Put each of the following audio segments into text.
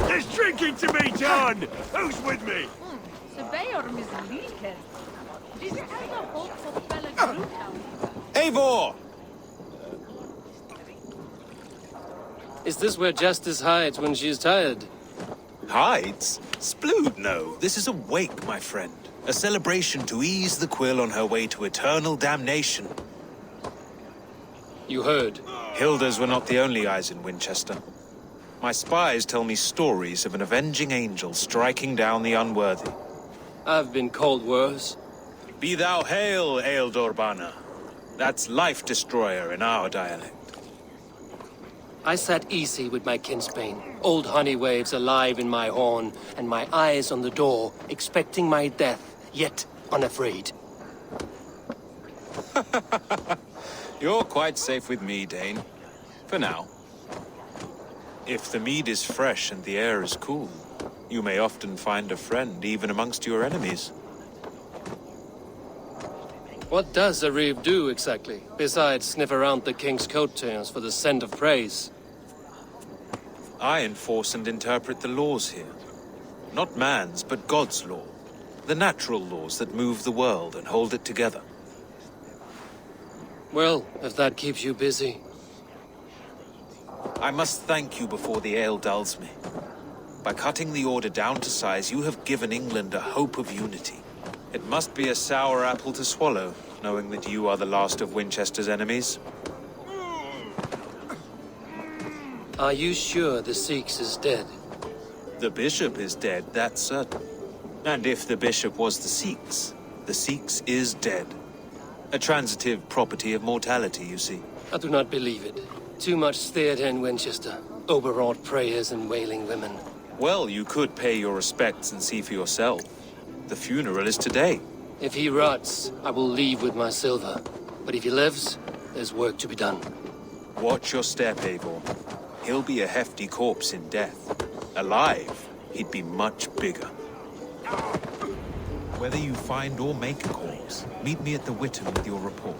There's drinking to be done! Who's with me? Eivor! Is this where Justice hides when she's tired? Hides? Splood, no. This is a wake, my friend. A celebration to ease the quill on her way to eternal damnation. You heard. Hilda's were not the only eyes in Winchester. My spies tell me stories of an avenging angel striking down the unworthy. I've been called worse. Be thou hail, Ealdor. That's Life Destroyer in our dialect. I sat easy with my kinsbane, old honey waves alive in my horn, and my eyes on the door, expecting my death, yet unafraid. You're quite safe with me, Dane. For now. If the mead is fresh and the air is cool, you may often find a friend even amongst your enemies. What does a reeve do exactly, besides sniff around the king's coattails for the scent of praise? I enforce and interpret the laws here. Not man's, but God's law. The natural laws that move the world and hold it together. Well, if that keeps you busy. I must thank you before the ale dulls me. By cutting the order down to size, you have given England a hope of unity. It must be a sour apple to swallow, knowing that you are the last of Winchester's enemies. Are you sure the Sikhs is dead? The bishop is dead, that's certain. And if the bishop was the Sikhs is dead. A transitive property of mortality, you see. I do not believe it. Too much theatre in Winchester. Overwrought prayers and wailing women. Well, you could pay your respects and see for yourself. The funeral is today. If he rots, I will leave with my silver. But if he lives, there's work to be done. Watch your step, Eivor. He'll be a hefty corpse in death. Alive, he'd be much bigger. Whether you find or make a corpse, meet me at the Witten with your report.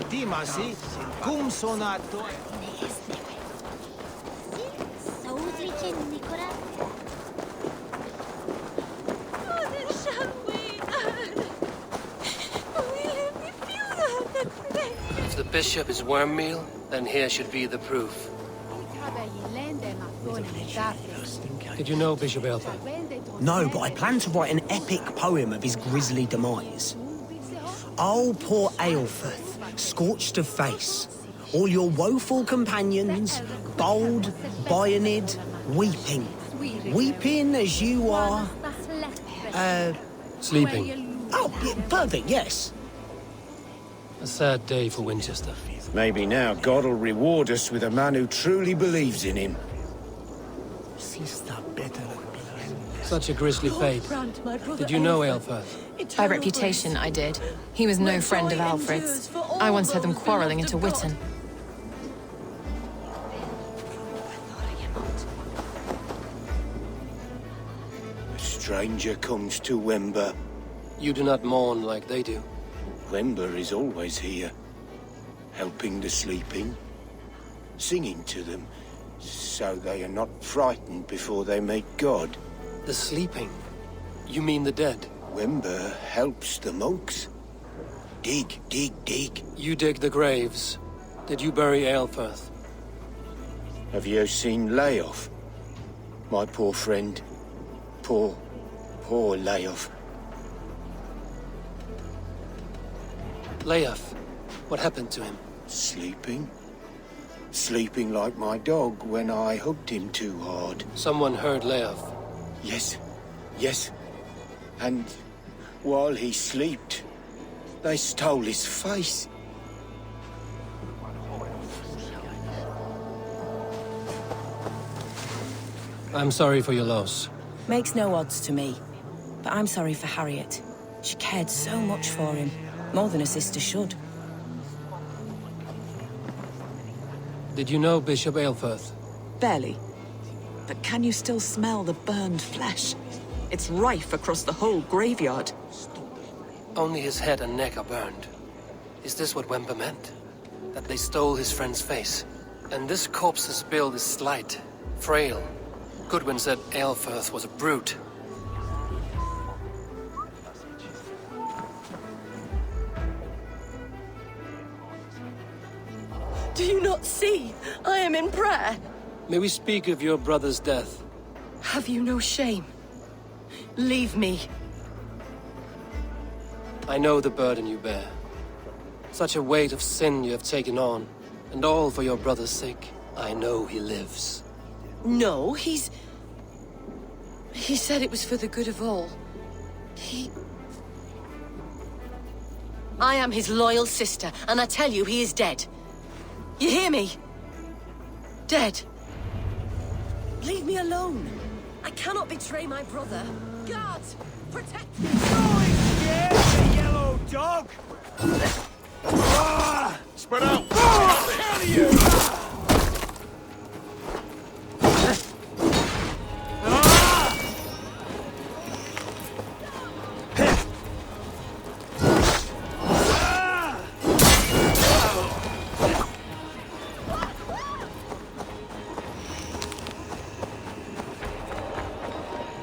Dimasi, cum sonato. If the bishop is worm meal, then here should be the proof. Did you know Bishop Aelfir? No, but I plan to write an epic poem of his grisly demise. Oh, poor Aelfir, scorched of face, all your woeful companions, bold, bayoneted, weeping. Weeping as you are... Sleeping. Oh, yeah, perfect, yes. A sad day for Winchester. Maybe now God will reward us with a man who truly believes in him. Such a grisly fate. Did you know Aelfir? By reputation, I did. He was no friend of Alfred's. I once heard them quarrelling at a Witten. A stranger comes to Wember. You do not mourn like they do. Wember is always here, helping the sleeping, singing to them, so they are not frightened before they meet God. The sleeping? You mean the dead? Wember helps the monks. Dig, dig, dig. You dig the graves. Did you bury Aelfir? Have you seen Layoff? My poor friend. Poor Layoff. Leof, what happened to him? Sleeping? Sleeping like my dog when I hugged him too hard. Someone heard Leof. Yes. And while he slept, they stole his face. I'm sorry for your loss. Makes no odds to me. But I'm sorry for Harriet. She cared so much for him. More than a sister should. Did you know Bishop Aelfirth? Barely. But can you still smell the burned flesh? It's rife across the whole graveyard. Only his head and neck are burned. Is this what Wemper meant? That they stole his friend's face? And this corpse's build is slight, frail. Goodwin said Aelfirth was a brute. Do you not see? I am in prayer. May we speak of your brother's death? Have you no shame? Leave me. I know the burden you bear. Such a weight of sin you have taken on, and all for your brother's sake. I know he lives. No, He said it was for the good of all. I am his loyal sister, and I tell you he is dead. You hear me? Dead. Leave me alone. I cannot betray my brother. Guards, protect me! The yellow dog! Spread out! Out of you!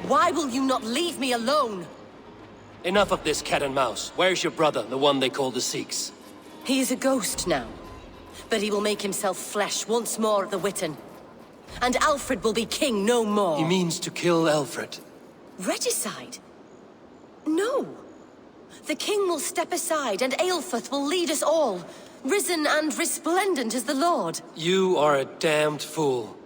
Why will you not leave me alone? Enough of this cat and mouse. Where's your brother, the one they call the Sikhs? He is a ghost now. But he will make himself flesh once more at the Witten. And Alfred will be king no more. He means to kill Alfred. Regicide? No. The king will step aside and Aelfirth will lead us all. Risen and resplendent as the Lord. You are a damned fool.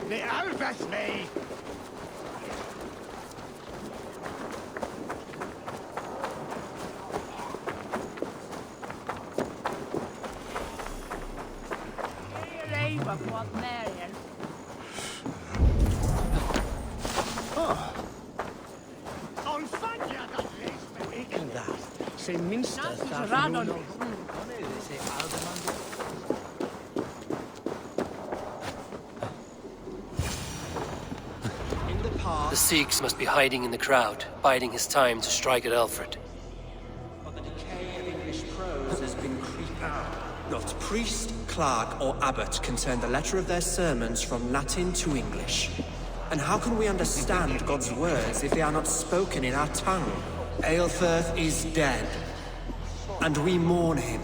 The Alvis me! The Sikhs must be hiding in the crowd, biding his time to strike at Alfred. But the decay of English prose has been creeping. Not priest, clerk, or abbot can turn the letter of their sermons from Latin to English. And how can we understand God's words if they are not spoken in our tongue? Aelfirth is dead, and we mourn him.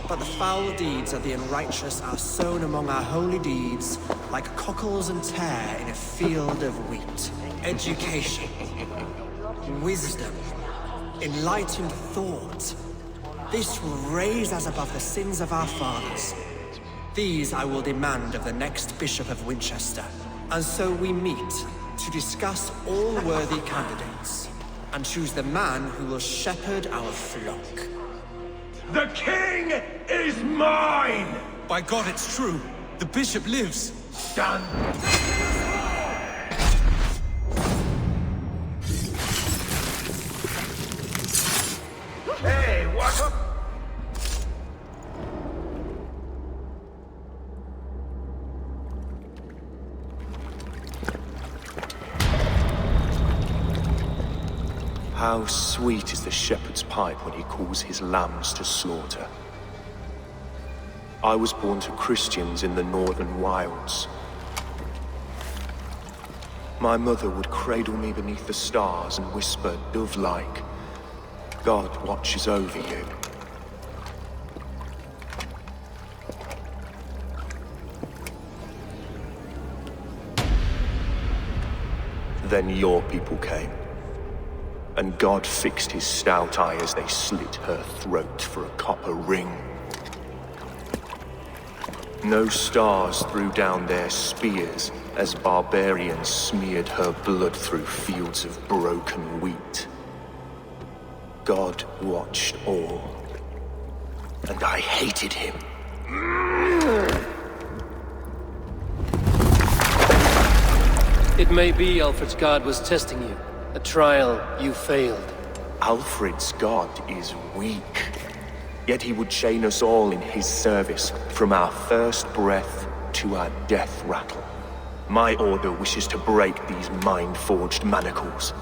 But the foul deeds of the unrighteous are sown among our holy deeds, like cockles and tare in a field of wheat. Education, wisdom, enlightened thought. This will raise us above the sins of our fathers. These I will demand of the next Bishop of Winchester. And so we meet to discuss all worthy candidates, and choose the man who will shepherd our flock. The king is mine! By God, it's true. The bishop lives. Done! Hey, what up? How sweet is the shepherd's pipe when he calls his lambs to slaughter. I was born to Christians in the northern wilds. My mother would cradle me beneath the stars and whisper, dove-like, God watches over you. Then your people came. and God fixed his stout eye as they slit her throat for a copper ring. No stars threw down their spears as barbarians smeared her blood through fields of broken wheat. God watched all, and I hated him. It may be Alfred's god was testing you. A trial you failed. Alfred's god is weak. Yet he would chain us all in his service, from our first breath to our death rattle. My order wishes to break these mind-forged manacles.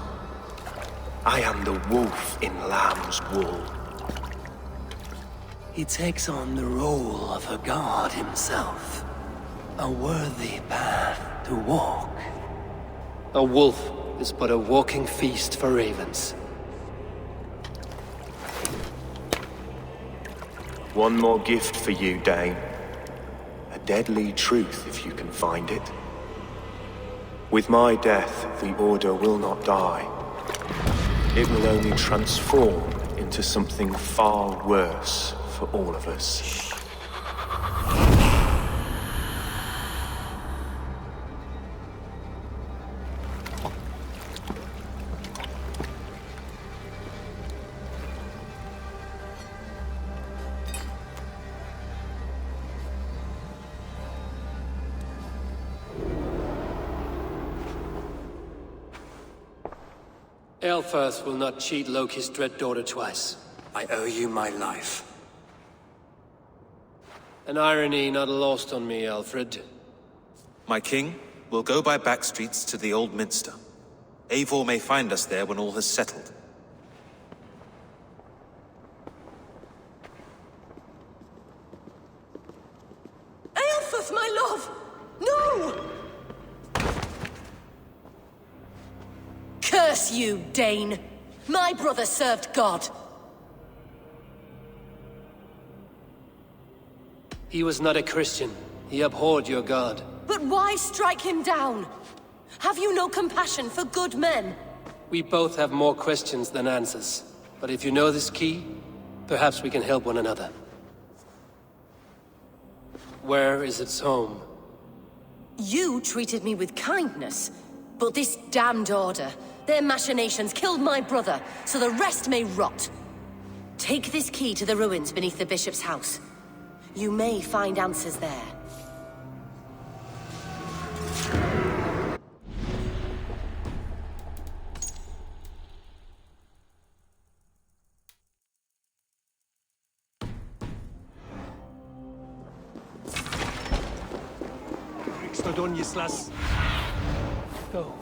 I am the wolf in lamb's wool. He takes on the role of a god himself. A worthy path to walk. A wolf is but a walking feast for ravens. One more gift for you, Dane. A deadly truth, if you can find it. With my death, the Order will not die. It will only transform into something far worse for all of us. Aelfirth will not cheat Loki's dread daughter twice. I owe you my life. An irony not lost on me, Alfred. My king, we'll go by back streets to the Old Minster. Eivor may find us there when all has settled. Aelfirth, my love! No! Curse you, Dane! My brother served God! He was not a Christian. He abhorred your god. But why strike him down? Have you no compassion for good men? We both have more questions than answers. But if you know this key, perhaps we can help one another. Where is its home? You treated me with kindness, but this damned Order, their machinations killed my brother, so the rest may rot. Take this key to the ruins beneath the Bishop's house. You may find answers there. Go.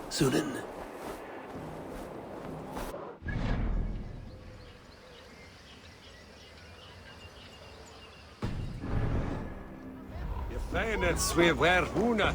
Sunan. Fenet swever huna.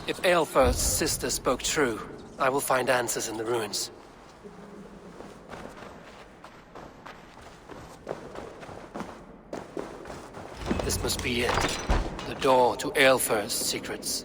If Aelfirth's sister spoke true, I will find answers in the ruins. This must be it. The door to Aelfirth's secrets.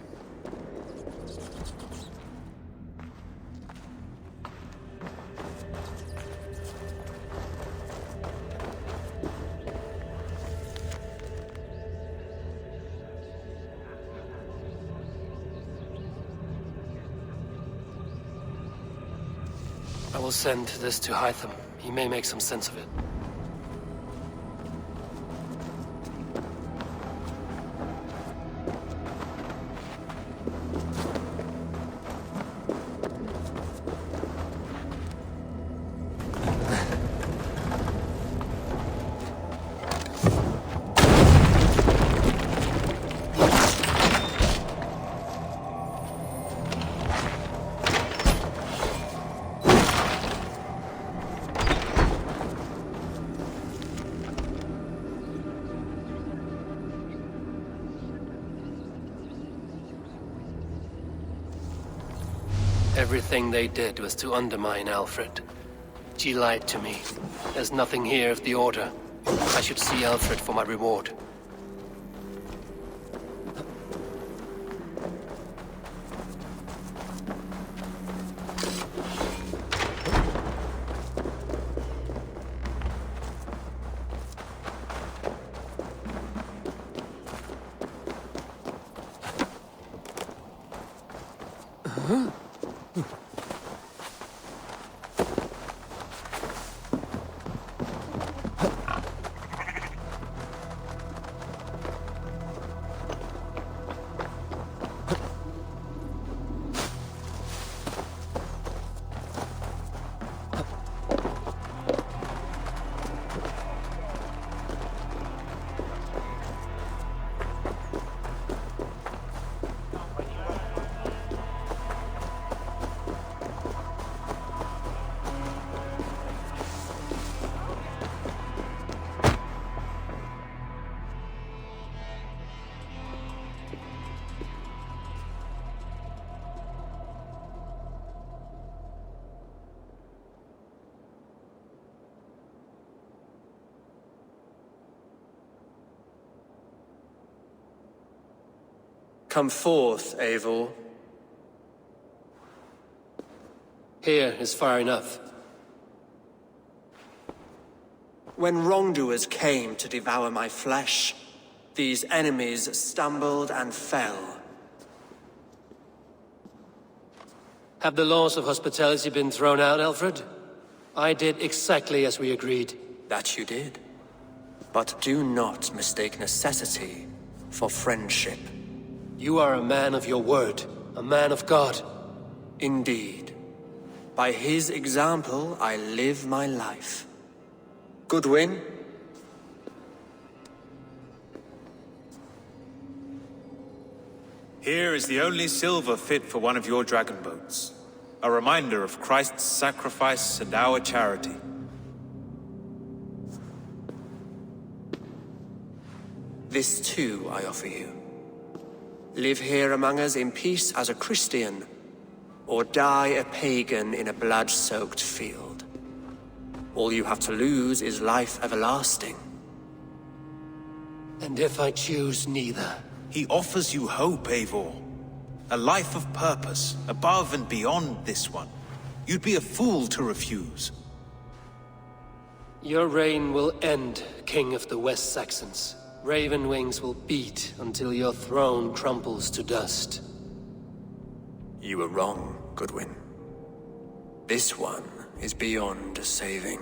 I will send this to Hytham. He may make some sense of it. Everything they did was to undermine Alfred. She lied to me. There's nothing here of the Order. I should see Alfred for my reward. Come forth, Eivor. Here is far enough. When wrongdoers came to devour my flesh, these enemies stumbled and fell. Have the laws of hospitality been thrown out, Alfred? I did exactly as we agreed. That you did. But do not mistake necessity for friendship. You are a man of your word, a man of God. Indeed. By his example, I live my life. Goodwin? Here is the only silver fit for one of your dragon boats. A reminder of Christ's sacrifice and our charity. This too I offer you. Live here among us in peace as a Christian, or die a pagan in a blood-soaked field. All you have to lose is life everlasting. And if I choose neither? He offers you hope, Eivor. A life of purpose, above and beyond this one. You'd be a fool to refuse. Your reign will end, King of the West Saxons. Raven wings will beat until your throne crumples to dust. You were wrong, Goodwin. This one is beyond saving.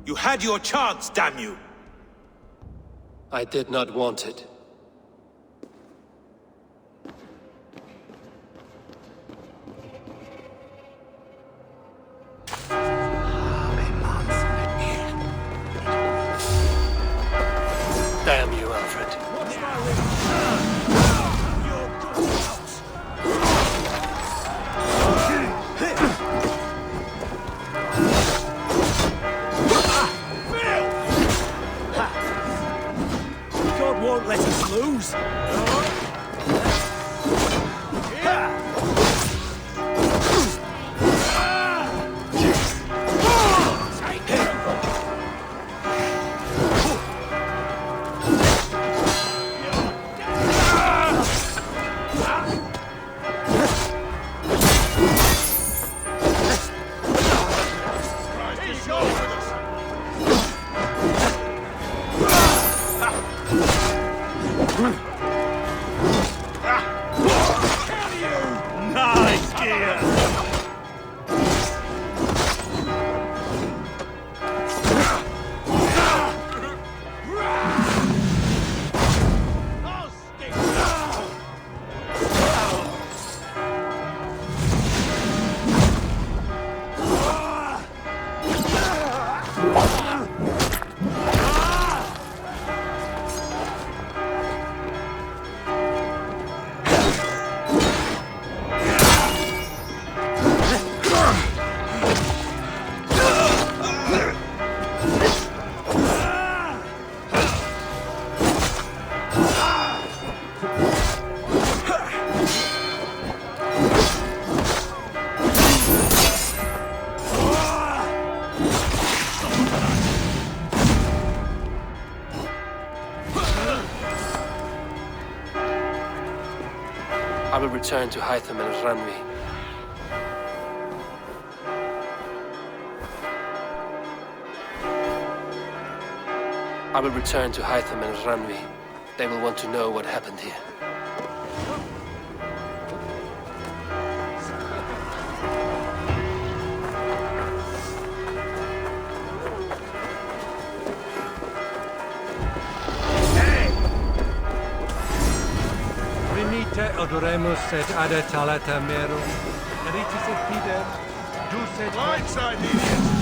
You had your chance, damn you! I did not want it. Damn you, Alfred. God won't let us lose. I will return to Hytham and Ranvi. I will return to Hytham and Ranvi. They will want to know what happened here. Venite odoremus et ad talata mero. Eritis et pider. Dus et... Blindside, idiot!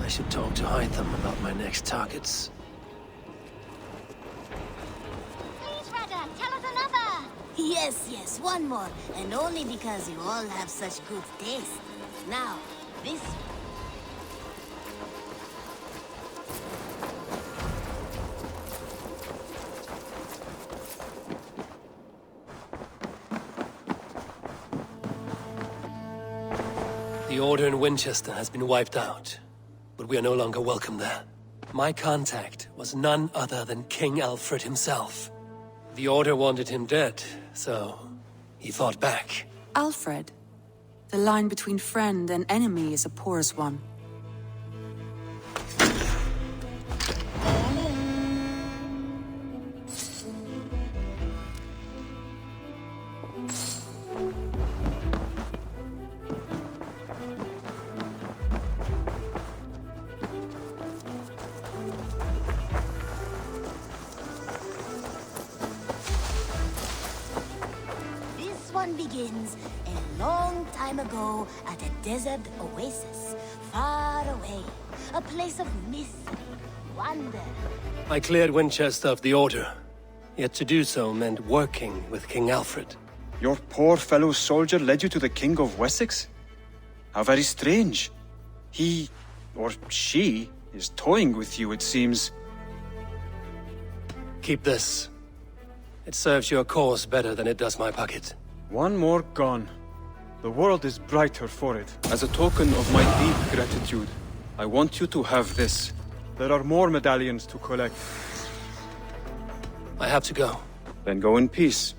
I should talk to Hytham about my next targets. Please, Radha, tell us another! Yes, one more. And only because you all have such good taste. Now, this... The Order in Winchester has been wiped out, but we are no longer welcome there. My contact was none other than King Alfred himself. The Order wanted him dead, so he fought back. Alfred? The line between friend and enemy is a porous one. Begins a long time ago at a desert oasis, far away, a place of mystery, wonder. I cleared Winchester of the Order, yet to do so meant working with King Alfred. Your poor fellow soldier led you to the King of Wessex? How very strange. He, or she, is toying with you, it seems. Keep this. It serves your cause better than it does my pocket. One more gone. The world is brighter for it. As a token of my deep gratitude, I want you to have this. There are more medallions to collect. I have to go. Then go in peace.